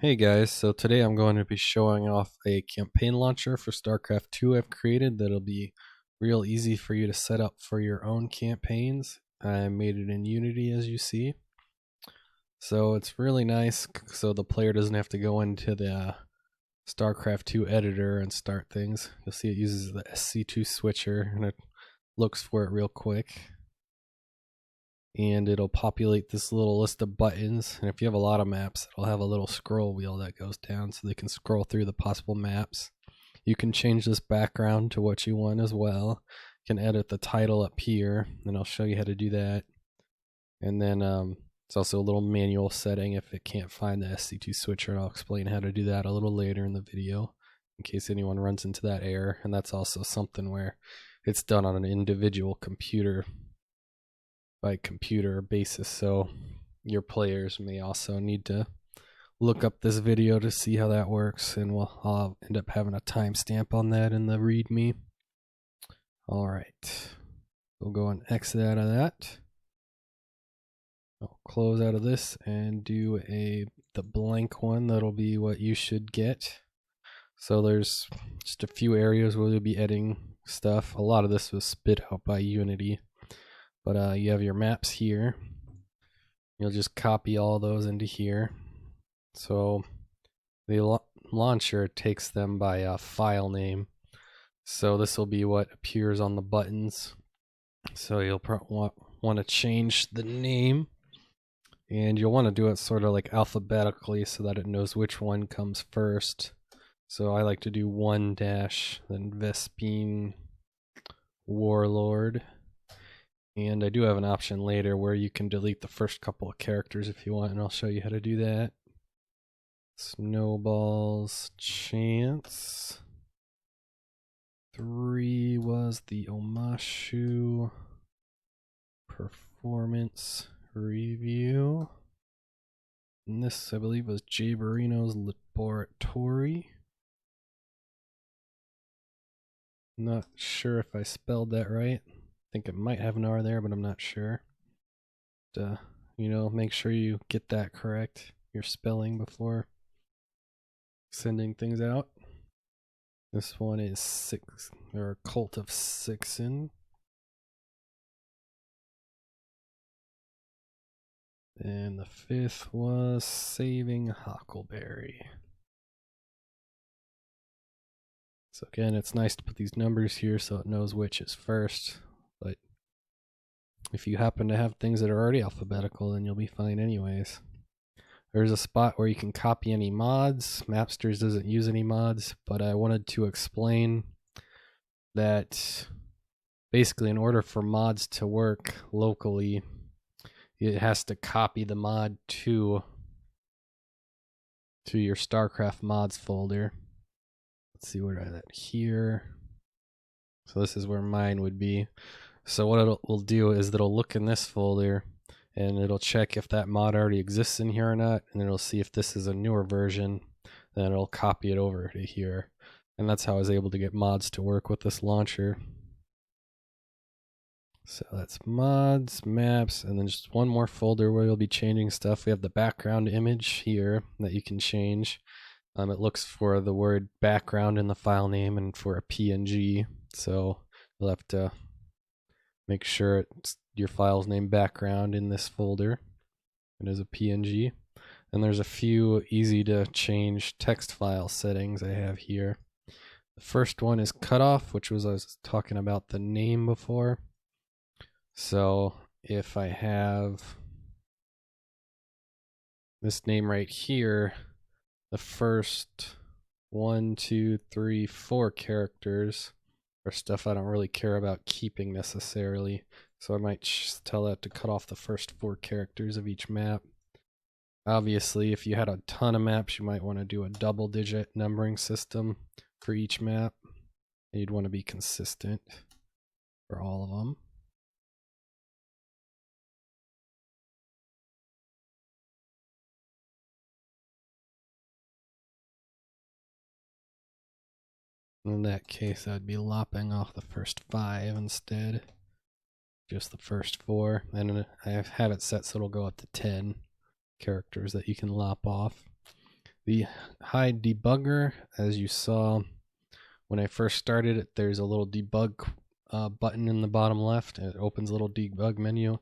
Hey guys, so today I'm going to be showing off a campaign launcher for Starcraft 2 I've created that'll be real easy for you to set up for your own campaigns. I made it in Unity as you see. So it's really nice so the player doesn't have to go into the Starcraft 2 editor and start things. You'll see it uses the SC2 switcher and it looks for it real quick. And it'll populate this little list of buttons, and if you have a lot of maps, it'll have a little scroll wheel that goes down so they can scroll through the possible maps. You can change this background to what you want as well. You can edit the title up here, and I'll show you how to do that. And then it's also a little manual setting if it can't find the SC2 switcher, and I'll explain how to do that a little later in the video in case anyone runs into that error. And that's also something where it's done on an individual computer by computer basis, so your players may also need to look up this video to see how that works, and I'll end up having a timestamp on that in the readme. Alright, we'll go and exit out of that. I'll close out of this and do the blank one. That'll be what you should get. So there's just a few areas where you'll be editing stuff. A lot of this was spit out by Unity. But you have your maps here. You'll just copy all those into here. So the launcher takes them by file name. So this will be what appears on the buttons. So you'll want to change the name. And you'll want to do it sort of like alphabetically so that it knows which one comes first. So I like to do 1 dash, then Vespine Warlord. And I do have an option later where you can delete the first couple of characters if you want, and I'll show you how to do that. Snowball's Chance. 3 was the Omashu Performance Review. And this, I believe, was Jay Barino's Laboratory. Not sure if I spelled that right. I think it might have an R there, but I'm not sure. Make sure you get that correct, your spelling, before sending things out. This one is Cult of Sixen. And the 5th was Saving Huckleberry. So again, it's nice to put these numbers here so it knows which is first. But if you happen to have things that are already alphabetical, then you'll be fine anyways. There's a spot where you can copy any mods. Mapsters doesn't use any mods, but I wanted to explain that basically in order for mods to work locally, it has to copy the mod to your Starcraft mods folder. Let's see where I'm at here. So this is where mine would be. So what it will do is it'll look in this folder and it'll check if that mod already exists in here or not, and it'll see if this is a newer version, then it'll copy it over to here. And that's how I was able to get mods to work with this launcher. So that's mods, maps, and then just one more folder where you'll be changing stuff. We have the background image here that you can change. It looks for the word background in the file name and for a PNG. So you'll have to make sure your file's named background in this folder. It is a PNG. And there's a few easy to change text file settings I have here. The first one is cutoff, which was I was talking about the name before. So if I have this name right here, the first 1, 2, 3, 4 characters are stuff I don't really care about keeping necessarily. So I might tell that to cut off the first 4 characters of each map. Obviously, if you had a ton of maps, you might want to do a double-digit numbering system for each map. You'd want to be consistent for all of them. In that case, I'd be lopping off the first 5 instead. Just the first 4. And I have it set so it'll go up to 10 characters that you can lop off. The hide debugger, as you saw when I first started it, there's a little debug button in the bottom left, and it opens a little debug menu.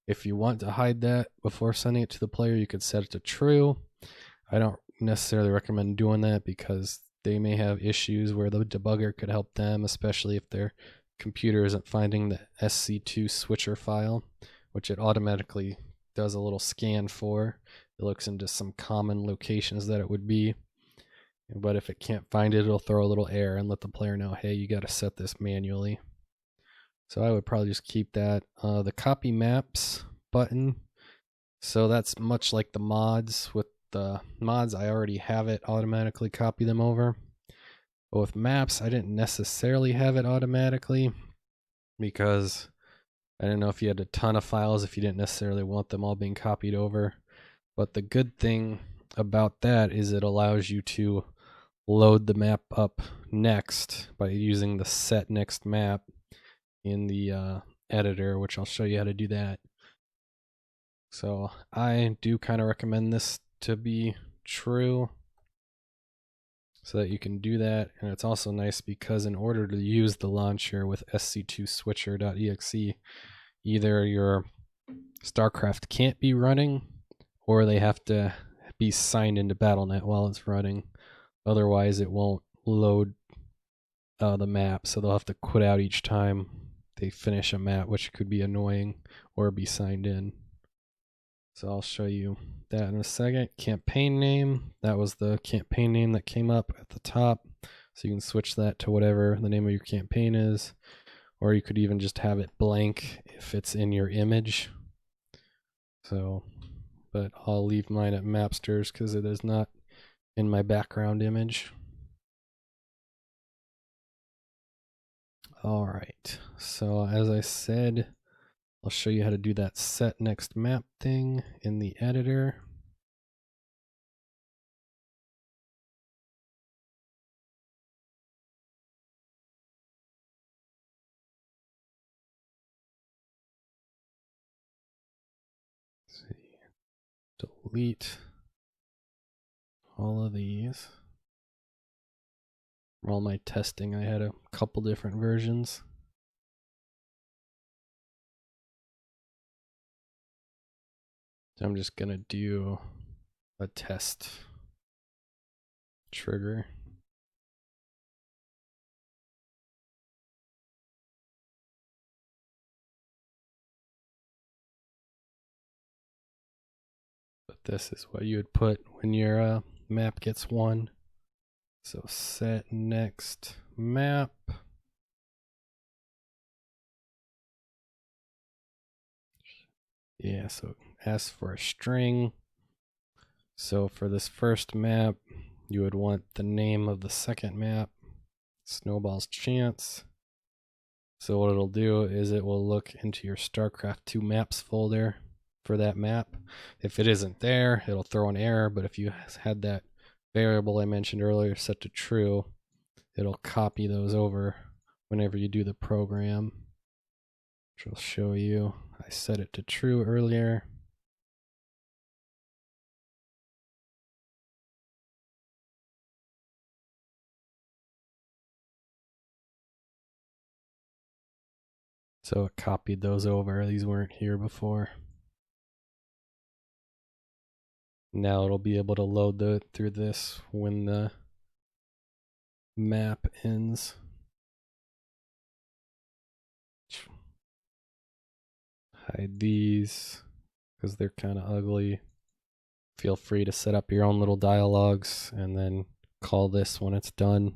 If you want to hide that before sending it to the player, you could set it to true. I don't necessarily recommend doing that because they may have issues where the debugger could help them, especially if their computer isn't finding the SC2 switcher file, which it automatically does a little scan for. It looks into some common locations that it would be. But if it can't find it, it'll throw a little error and let the player know, hey, you got to set this manually. So I would probably just keep that. The copy maps button. So that's much like the mods. With the mods, I already have it automatically copy them over. But with maps, I didn't necessarily have it automatically because I didn't know if you had a ton of files, if you didn't necessarily want them all being copied over. But the good thing about that is it allows you to load the map up next by using the set next map in the editor, which I'll show you how to do that. So I do kind of recommend this to be true so that you can do that. And it's also nice because in order to use the launcher with sc2switcher.exe, either your Starcraft can't be running or they have to be signed into BattleNet while it's running. Otherwise, it won't load the map, so they'll have to quit out each time they finish a map, which could be annoying, or be signed in. So I'll show you that in a second. Campaign name, that was the campaign name that came up at the top. So you can switch that to whatever the name of your campaign is, or you could even just have it blank if it's in your image. So, but I'll leave mine at Mapsters because it is not in my background image. All right, so as I said, I'll show you how to do that set next map thing in the editor. Let's see, delete all of these. For all my testing, I had a couple different versions. So I'm just gonna do a test trigger. But this is what you would put when your map gets one. So set next map. Yeah, so ask for a string. So for this first map, you would want the name of the second map, Snowball's Chance. So what it'll do is it will look into your StarCraft 2 maps folder for that map. If it isn't there, it'll throw an error, but if you had that variable I mentioned earlier set to true, it'll copy those over whenever you do the program, which I'll show you. I set it to true earlier. So it copied those over. These weren't here before. Now it'll be able to load through this when the map ends. Hide these because they're kind of ugly. Feel free to set up your own little dialogues and then call this when it's done.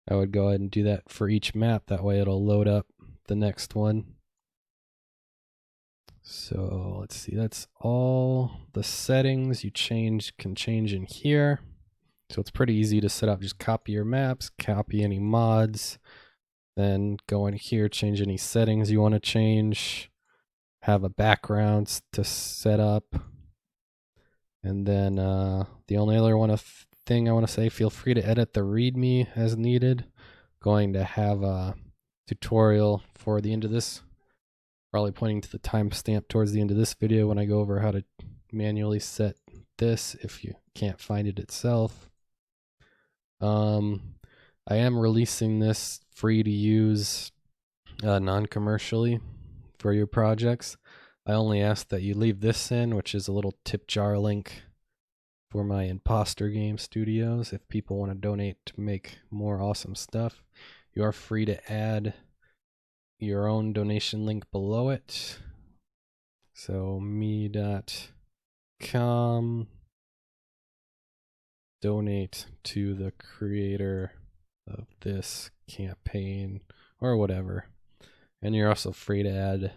I would go ahead and do that for each map. That way it'll load up the next one. So let's see, that's all the settings you can change in here. So it's pretty easy to set up. Just copy your maps, copy any mods, then go in here, change any settings you want to change, have a background to set up. And then the only other thing I want to say, feel free to edit the README as needed. Going to have a tutorial for the end of this, probably pointing to the timestamp towards the end of this video when I go over how to manually set this if you can't find it itself. I am releasing this free to use non-commercially for your projects. I only ask that you leave this in, which is a little tip jar link for my imposter game studios. If people want to donate to make more awesome stuff, you are free to add your own donation link below it. So me.com, donate to the creator of this campaign or whatever. And you're also free to add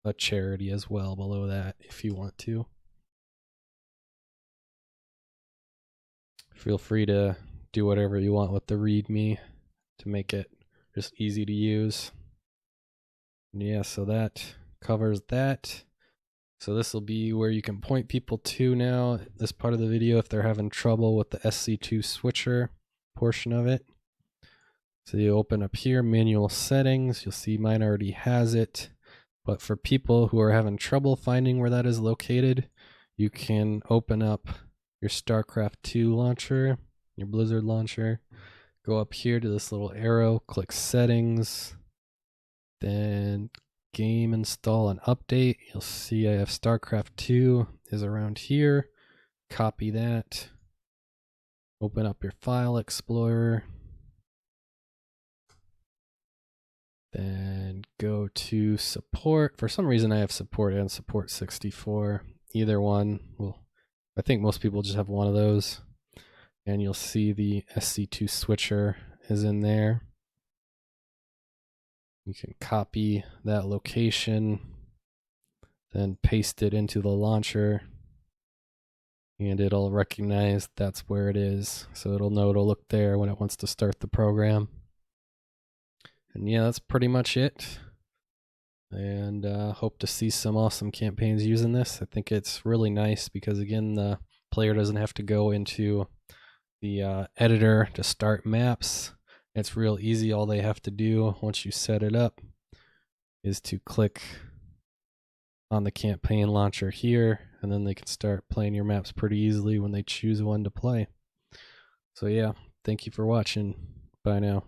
a charity as well below that if you want to. Feel free to do whatever you want with the README to make it just easy to use. And yeah, so that covers that. So this will be where you can point people to now, this part of the video, if they're having trouble with the SC2 switcher portion of it. So you open up here, manual settings. You'll see mine already has it. But for people who are having trouble finding where that is located, you can open up your Starcraft 2 launcher, your Blizzard launcher. Go up here to this little arrow, click settings, then game install and update. You'll see I have Starcraft 2 is around here. Copy that. Open up your file explorer. Then go to support. For some reason I have support and support 64. Either one. Well, I think most people just have one of those. And you'll see the SC2 switcher is in there. You can copy that location, then paste it into the launcher, and it'll recognize that's where it is. So it'll know to look there when it wants to start the program. And yeah, that's pretty much it. And hope to see some awesome campaigns using this. I think it's really nice because, again, the player doesn't have to go into the editor to start maps. It's real easy. All they have to do once you set it up is to click on the campaign launcher here, and then they can start playing your maps pretty easily when they choose one to play. So yeah, thank you for watching. Bye now.